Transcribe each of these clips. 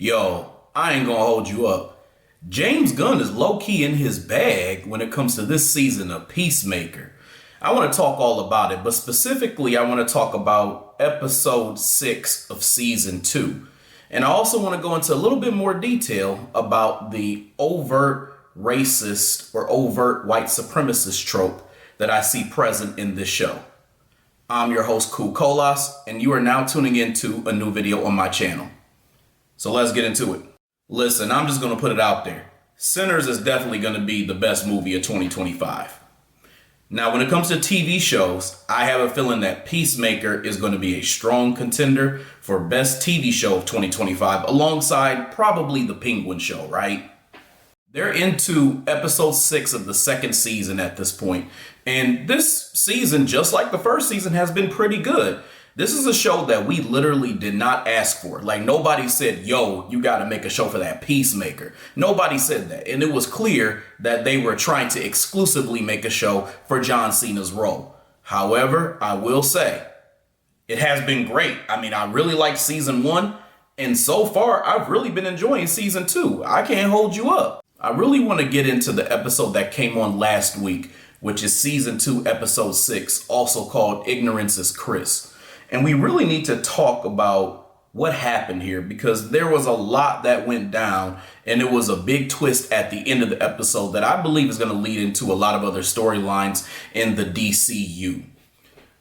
Yo, I ain't gonna hold you up. James Gunn is low-key in his bag when it comes to this season of Peacemaker. I want to talk all about it, but specifically I want to talk about episode 6 of season 2. And I also want to go into a little bit more detail about the overt racist or overt white supremacist trope that I see present in this show. I'm your host, Ku Kolas, and you are now tuning into a new video on my channel. So let's get into it. Listen, I'm just going to put it out there. Sinners is definitely going to be the best movie of 2025. Now, when it comes to TV shows, I have a feeling that Peacemaker is going to be a strong contender for best TV show of 2025, alongside probably The Penguin Show, right? They're into episode 6 of the second season at this point, and this season, just like the first season, has been pretty good. This is a show that we literally did not ask for. Like, nobody said, yo, you got to make a show for that Peacemaker. Nobody said that. And it was clear that they were trying to exclusively make a show for John Cena's role. However, I will say, it has been great. I mean, I really liked season 1. And so far, I've really been enjoying season 2. I can't hold you up. I really want to get into the episode that came on last week, which is season 2, episode 6, also called Ignorance is Chris. And we really need to talk about what happened here, because there was a lot that went down, and it was a big twist at the end of the episode that I believe is going to lead into a lot of other storylines in the DCU.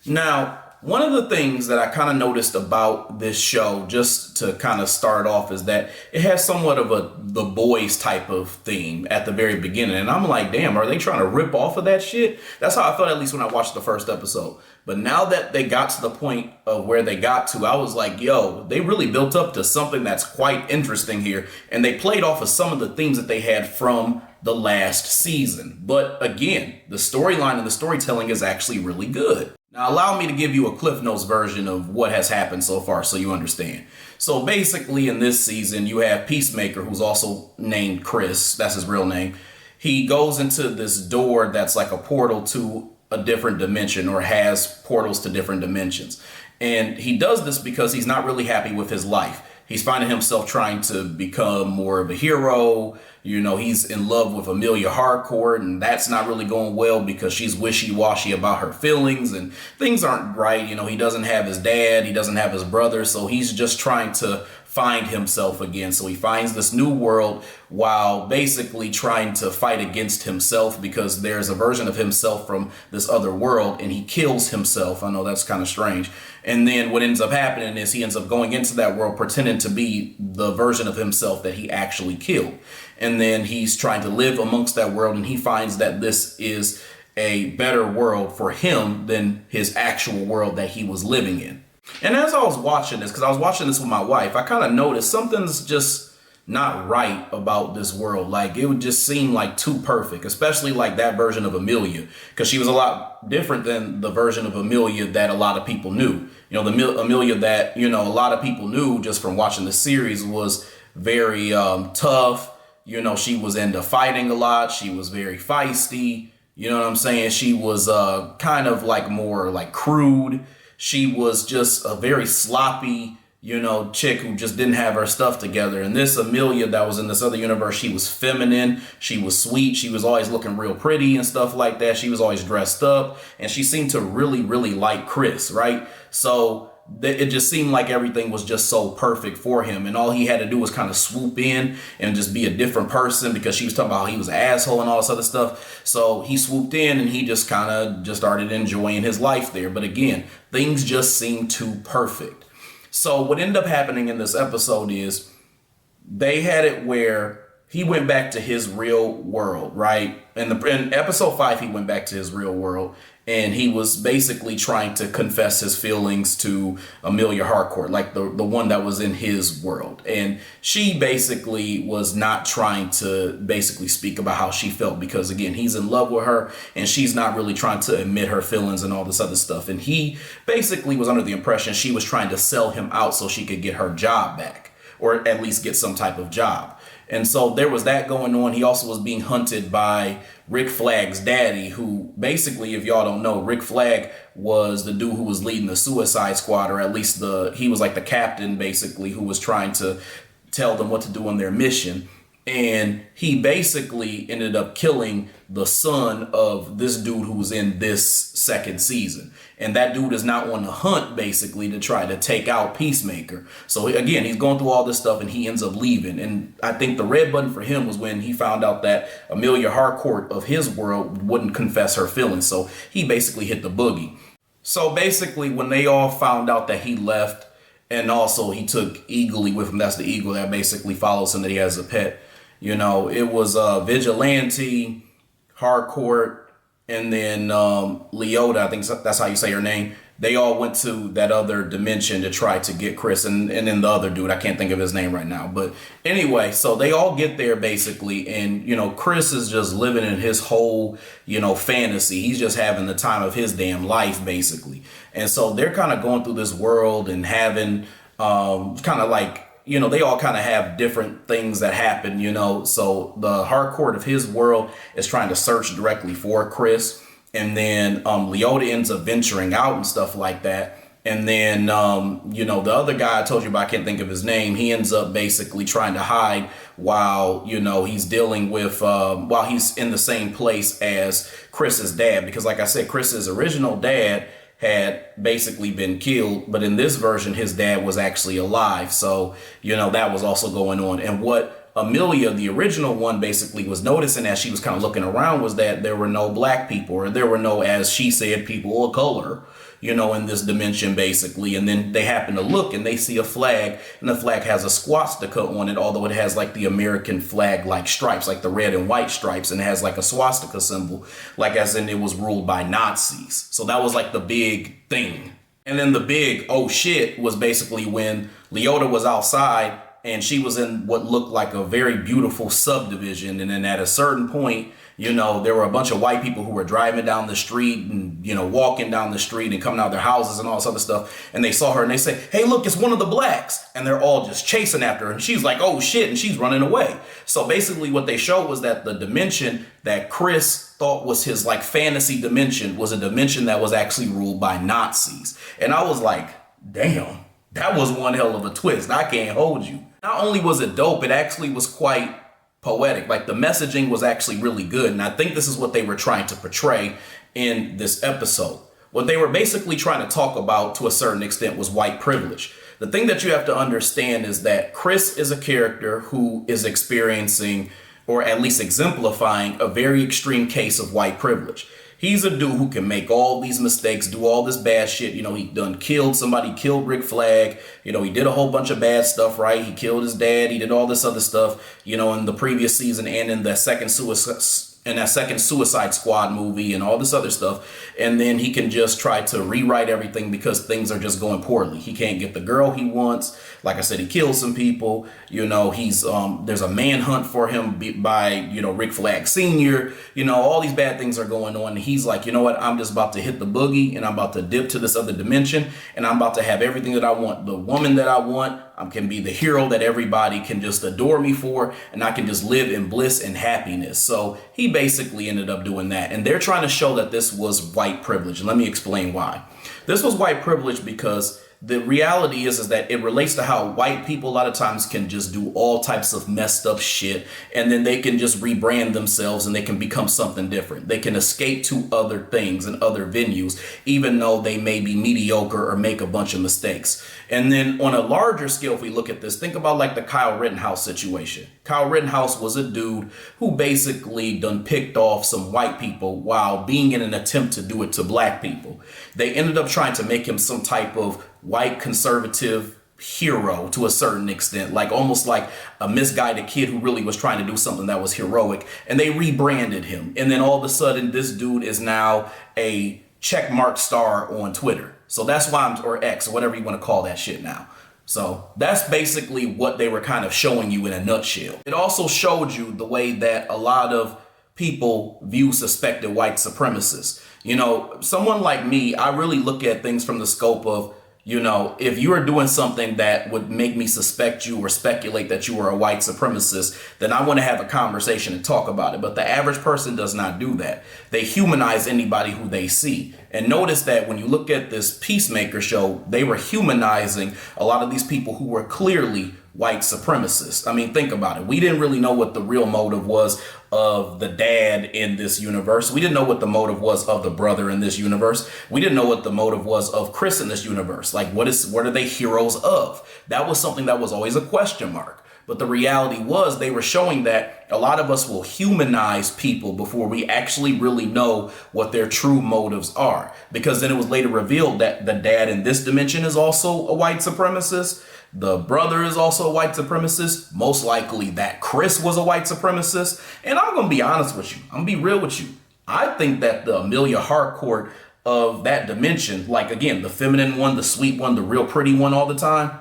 Now, one of the things that I kind of noticed about this show, just to kind of start off, is that it has somewhat of a The Boys type of theme at the very beginning. And I'm like, damn, are they trying to rip off of that shit? That's how I felt, at least when I watched the first episode. But now that they got to the point of where they got to, I was like, yo, they really built up to something that's quite interesting here. And they played off of some of the themes that they had from the last season. But again, the storyline and the storytelling is actually really good. Now, allow me to give you a Cliff Notes version of what has happened so far so you understand. So basically in this season, you have Peacemaker, who's also named Chris. That's his real name. He goes into this door that's like a portal to a different dimension, or has portals to different dimensions. And he does this because he's not really happy with his life. He's finding himself trying to become more of a hero. You know, he's in love with Emilia Harcourt, and that's not really going well because she's wishy-washy about her feelings and things aren't right. You know, he doesn't have his dad, he doesn't have his brother, so he's just trying to find himself again. So he finds this new world while basically trying to fight against himself, because there's a version of himself from this other world and he kills himself. I know that's kind of strange. And then what ends up happening is he ends up going into that world pretending to be the version of himself that he actually killed. And then he's trying to live amongst that world, and he finds that this is a better world for him than his actual world that he was living in. And as I was watching this, because I was watching this with my wife, I kind of noticed something's just not right about this world. Like, it would just seem like too perfect, especially like that version of Emilia, because she was a lot different than the version of Emilia that a lot of people knew. You know, the Emilia that, you know, a lot of people knew just from watching the series was very tough. You know, she was into fighting a lot. She was very feisty. You know what I'm saying? She was kind of like more like crude. She was just a very sloppy, you know, chick who just didn't have her stuff together. And this Emilia that was in this other universe, she was feminine. She was sweet. She was always looking real pretty and stuff like that. She was always dressed up. And she seemed to really, really like Chris, right? So it just seemed like everything was just so perfect for him. And all he had to do was kind of swoop in and just be a different person, because she was talking about how he was an asshole and all this other stuff. So he swooped in and he just kind of just started enjoying his life there. But again, things just seemed too perfect. So what ended up happening in this episode is they had it where he went back to his real world, right? In episode 5, he went back to his real world, and he was basically trying to confess his feelings to Emilia Harcourt, like the one that was in his world. And she basically was not trying to basically speak about how she felt, because again, he's in love with her and she's not really trying to admit her feelings and all this other stuff. And he basically was under the impression she was trying to sell him out so she could get her job back, or at least get some type of job. And so there was that going on. He also was being hunted by Rick Flag's daddy, who basically, if y'all don't know, Rick Flag was the dude who was leading the Suicide Squad, or at least he was like the captain, basically, who was trying to tell them what to do on their mission. And he basically ended up killing the son of this dude who was in this second season. And that dude is now on the hunt basically to try to take out Peacemaker. So again, he's going through all this stuff and he ends up leaving. And I think the red button for him was when he found out that Emilia Harcourt of his world wouldn't confess her feelings. So he basically hit the boogie. So basically when they all found out that he left, and also he took Eagly with him, that's the eagle that basically follows him that he has a pet. You know, it was Vigilante, Harcourt, and then Leota, I think that's how you say her name. They all went to that other dimension to try to get Chris, and then the other dude, I can't think of his name right now. But anyway, so they all get there basically, and, you know, Chris is just living in his whole, you know, fantasy. He's just having the time of his damn life basically. And so they're kind of going through this world and having kind of like, you know, they all kind of have different things that happen, you know. So the Harcourt of his world is trying to search directly for Chris. And then Leota ends up venturing out and stuff like that. And then, you know, the other guy I told you about, I can't think of his name. He ends up basically trying to hide while, you know, he's dealing with, while he's in the same place as Chris's dad. Because like I said, Chris's original dad had basically been killed, but in this version his dad was actually alive. So, you know, that was also going on. And what Emilia, the original one, basically was noticing as she was kind of looking around was that there were no black people, or there were no, as she said, people of color, you know, in this dimension basically. And then they happen to look and they see a flag, and the flag has a swastika on it, although it has like the American flag like stripes, like the red and white stripes, and it has like a swastika symbol, like as in it was ruled by Nazis. So that was like the big thing. And then the big oh shit was basically when Leota was outside and she was in what looked like a very beautiful subdivision. And then at a certain point, you know, there were a bunch of white people who were driving down the street and, you know, walking down the street and coming out of their houses and all this other stuff. And they saw her and they say, hey, look, it's one of the blacks. And they're all just chasing after her. And she's like, oh shit. And she's running away. So basically what they showed was that the dimension that Chris thought was his like fantasy dimension was a dimension that was actually ruled by Nazis. And I was like, damn, that was one hell of a twist. I can't hold you. Not only was it dope, it actually was quite poetic. Like the messaging was actually really good. And I think this is what they were trying to portray in this episode. What they were basically trying to talk about to a certain extent was white privilege. The thing that you have to understand is that Chris is a character who is experiencing, or at least exemplifying, a very extreme case of white privilege. He's a dude who can make all these mistakes, do all this bad shit. You know, he done killed somebody, killed Rick Flag. You know, he did a whole bunch of bad stuff, right? He killed his dad. He did all this other stuff, you know, in the previous season and in the second Suicide Squad movie and all this other stuff. And then he can just try to rewrite everything because things are just going poorly. He can't get the girl he wants. Like I said, he killed some people. You know, he's there's a manhunt for him by, you know, Rick Flag Sr. You know, all these bad things are going on. And he's like, you know what? I'm just about to hit the boogie and I'm about to dip to this other dimension and I'm about to have everything that I want. The woman that I want. I can be the hero that everybody can just adore me for, and I can just live in bliss and happiness. So he basically ended up doing that. And they're trying to show that this was white privilege. And let me explain why. This was white privilege because the reality is that it relates to how white people a lot of times can just do all types of messed up shit, and then they can just rebrand themselves and they can become something different. They can escape to other things and other venues, even though they may be mediocre or make a bunch of mistakes. And then on a larger scale, if we look at this, think about like the Kyle Rittenhouse situation. Kyle Rittenhouse was a dude who basically done picked off some white people while being in an attempt to do it to black people. They ended up trying to make him some type of white conservative hero to a certain extent, like almost like a misguided kid who really was trying to do something that was heroic, and they rebranded him. And then all of a sudden this dude is now a checkmark star on Twitter. So that's why or X, or whatever you want to call that shit now. So that's basically what they were kind of showing you in a nutshell. It also showed you the way that a lot of people view suspected white supremacists. You know, someone like me, I really look at things from the scope of, you know, if you are doing something that would make me suspect you or speculate that you are a white supremacist, then I want to have a conversation and talk about it. But the average person does not do that. They humanize anybody who they see. And notice that when you look at this Peacemaker show, they were humanizing a lot of these people who were clearly white supremacists. I mean, think about it. We didn't really know what the real motive was of the dad in this universe. We didn't know what the motive was of the brother in this universe. We didn't know what the motive was of Chris in this universe. Like, what are they heroes of? That was something that was always a question mark. But the reality was they were showing that a lot of us will humanize people before we actually really know what their true motives are. Because then it was later revealed that the dad in this dimension is also a white supremacist. The brother is also a white supremacist. Most likely that Chris was a white supremacist. And I'm going to be honest with you. I'm going to be real with you. I think that the Emilia Harcourt of that dimension, like again, the feminine one, the sweet one, the real pretty one all the time,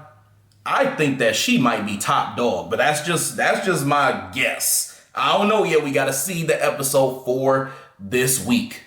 I think that she might be top dog, but that's just my guess. I don't know yet. We got to see the episode for this week.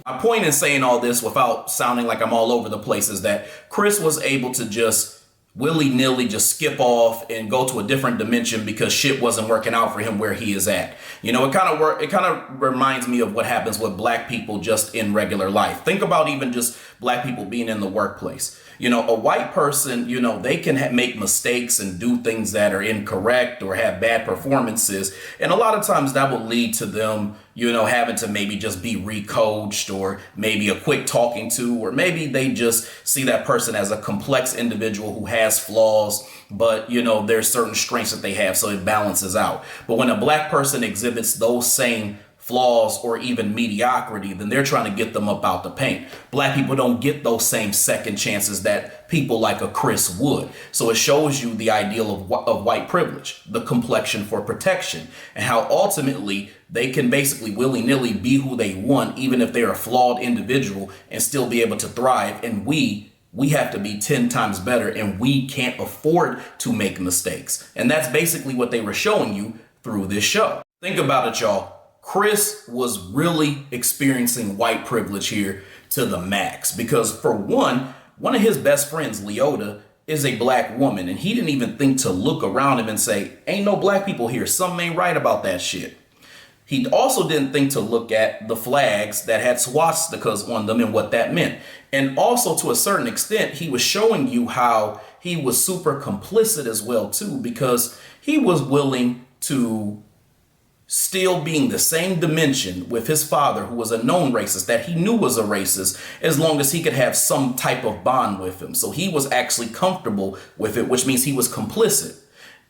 My point in saying all this without sounding like I'm all over the place is that Chris was able to just willy-nilly just skip off and go to a different dimension because shit wasn't working out for him where he is at. You know, it kind of reminds me of what happens with black people just in regular life. Think about even just black people being in the workplace. You know, a white person, you know, they can make mistakes and do things that are incorrect or have bad performances. And a lot of times that will lead to them, you know, having to maybe just be recoached or maybe a quick talking to, or maybe they just see that person as a complex individual who has flaws, but, you know, there's certain strengths that they have, so it balances out. But when a black person exhibits those same flaws or even mediocrity, then they're trying to get them up out the paint. Black people don't get those same second chances that people like a Chris would. So it shows you the ideal of white privilege, the complexion for protection, and how ultimately they can basically willy-nilly be who they want, even if they're a flawed individual, and still be able to thrive. And we have to be 10 times better, and we can't afford to make mistakes. And that's basically what they were showing you through this show. Think about it, y'all. Chris was really experiencing white privilege here to the max because, for one of his best friends, Leota, is a black woman, and he didn't even think to look around him and say, ain't no black people here. Something ain't right about that shit. He also didn't think to look at the flags that had swastikas on them and what that meant. And also, to a certain extent, he was showing you how he was super complicit as well, too, because he was willing to still being the same dimension with his father, who was a known racist, that he knew was a racist, as long as he could have some type of bond with him. So he was actually comfortable with it, which means he was complicit.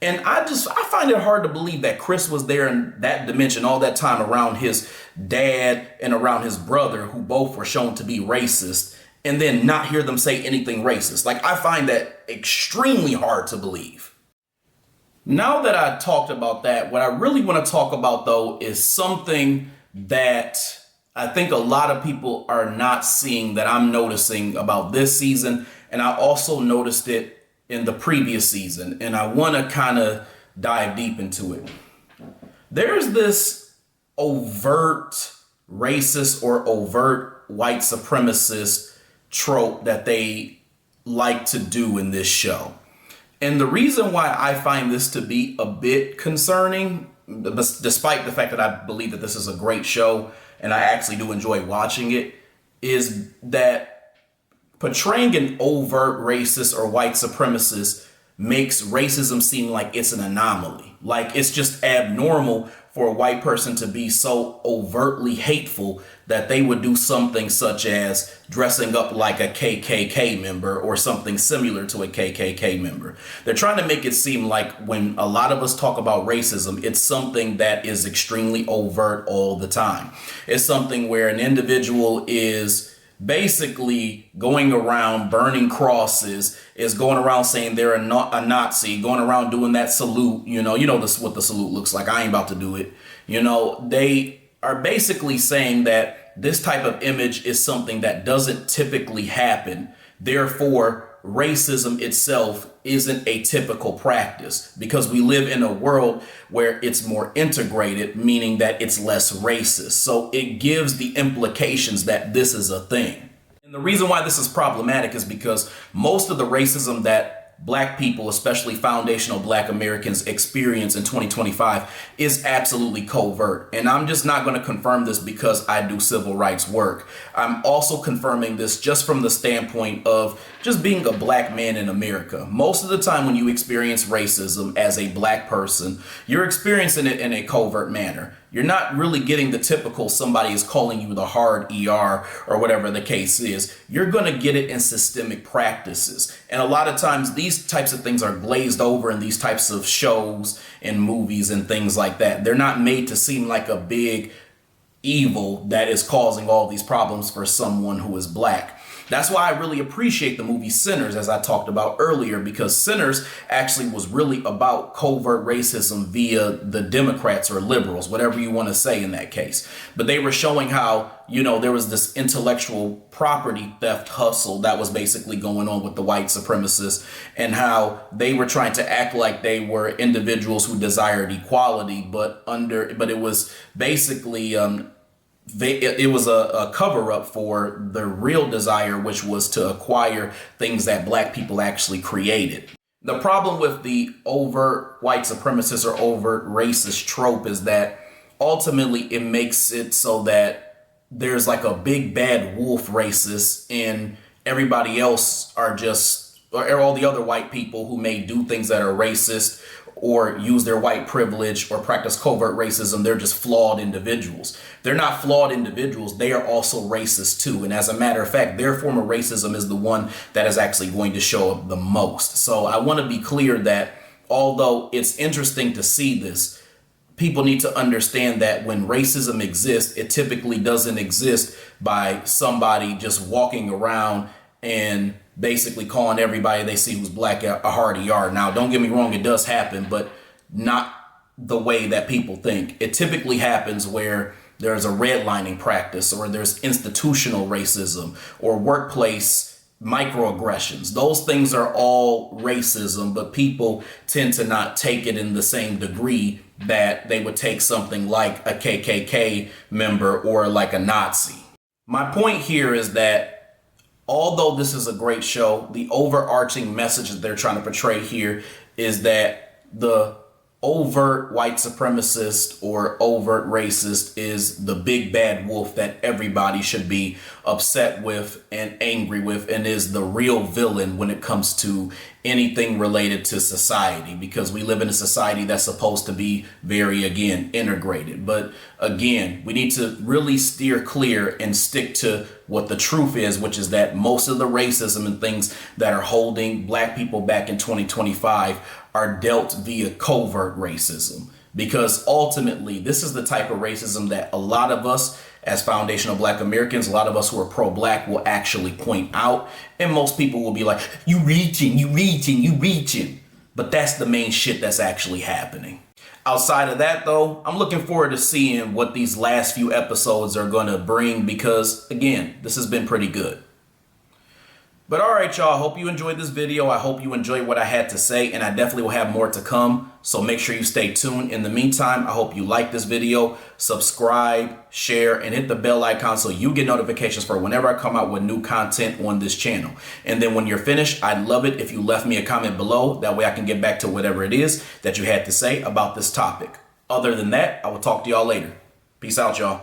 And I find it hard to believe that Chris was there in that dimension all that time around his dad and around his brother, who both were shown to be racist, and then not hear them say anything racist. Like, I find that extremely hard to believe. Now that I talked about that, what I really want to talk about, though, is something that I think a lot of people are not seeing that I'm noticing about this season. And I also noticed it in the previous season. And I want to kind of dive deep into it. There's this overt racist or overt white supremacist trope that they like to do in this show. And the reason why I find this to be a bit concerning, despite the fact that I believe that this is a great show and I actually do enjoy watching it, is that portraying an overt racist or white supremacist makes racism seem like it's an anomaly. Like it's just abnormal for a white person to be so overtly hateful that they would do something such as dressing up like a KKK member or something similar to a KKK member. They're trying to make it seem like when a lot of us talk about racism, it's something that is extremely overt all the time. It's something where an individual is basically going around burning crosses, is going around saying they're a Nazi, going around doing that salute, you know this what the salute looks like. I ain't about to do it. They are basically saying that this type of image is something that doesn't typically happen. Therefore, racism itself isn't a typical practice because we live in a world where it's more integrated, meaning that it's less racist. So it gives the implications that this is a thing. And the reason why this is problematic is because most of the racism that black people, especially foundational black Americans, experience in 2025 is absolutely covert. And I'm just not going to confirm this because I do civil rights work. I'm also confirming this just from the standpoint of just being a black man in America. Most of the time when you experience racism as a black person, you're experiencing it in a covert manner. You're not really getting the typical somebody is calling you the hard ER or whatever the case is. You're going to get it in systemic practices. And a lot of times these types of things are glazed over in these types of shows and movies and things like that. They're not made to seem like a big evil that is causing all these problems for someone who is black. That's why I really appreciate the movie Sinners, as I talked about earlier, because Sinners actually was really about covert racism via the Democrats or liberals, whatever you want to say in that case. But they were showing how, there was this intellectual property theft hustle that was basically going on with the white supremacists, and how they were trying to act like they were individuals who desired equality, but it was basically it was a cover up for the real desire, which was to acquire things that black people actually created. The problem with the overt white supremacist or overt racist trope is that ultimately it makes it so that there's like a big bad wolf racist and everybody else are just, or all the other white people who may do things that are racist or use their white privilege or practice covert racism, they're just flawed individuals. They're not flawed individuals, they are also racist too. And as a matter of fact, their form of racism is the one that is actually going to show up the most. So I want to be clear that although it's interesting to see this, people need to understand that when racism exists, it typically doesn't exist by somebody just walking around and basically calling everybody they see who's black a hard ER. Now, don't get me wrong, it does happen, but not the way that people think. It typically happens where there's a redlining practice, or there's institutional racism, or workplace microaggressions. Those things are all racism, but people tend to not take it in the same degree that they would take something like a KKK member or like a Nazi. My point here is that although this is a great show, the overarching message that they're trying to portray here is that the overt white supremacist or overt racist is the big bad wolf that everybody should be upset with and angry with, and is the real villain when it comes to anything related to society, because we live in a society that's supposed to be very, again, integrated. But again, we need to really steer clear and stick to what the truth is, which is that most of the racism and things that are holding black people back in 2025 are dealt via covert racism, because ultimately this is the type of racism that a lot of us as foundational black Americans, a lot of us who are pro-black will actually point out, and most people will be like, you reaching. But that's the main shit that's actually happening. Outside of that, though, I'm looking forward to seeing what these last few episodes are going to bring, because again, this has been pretty good. But all right, y'all, I hope you enjoyed this video. I hope you enjoyed what I had to say, and I definitely will have more to come. So make sure you stay tuned. In the meantime, I hope you like this video, subscribe, share, and hit the bell icon so you get notifications for whenever I come out with new content on this channel. And then when you're finished, I'd love it if you left me a comment below. That way I can get back to whatever it is that you had to say about this topic. Other than that, I will talk to y'all later. Peace out, y'all.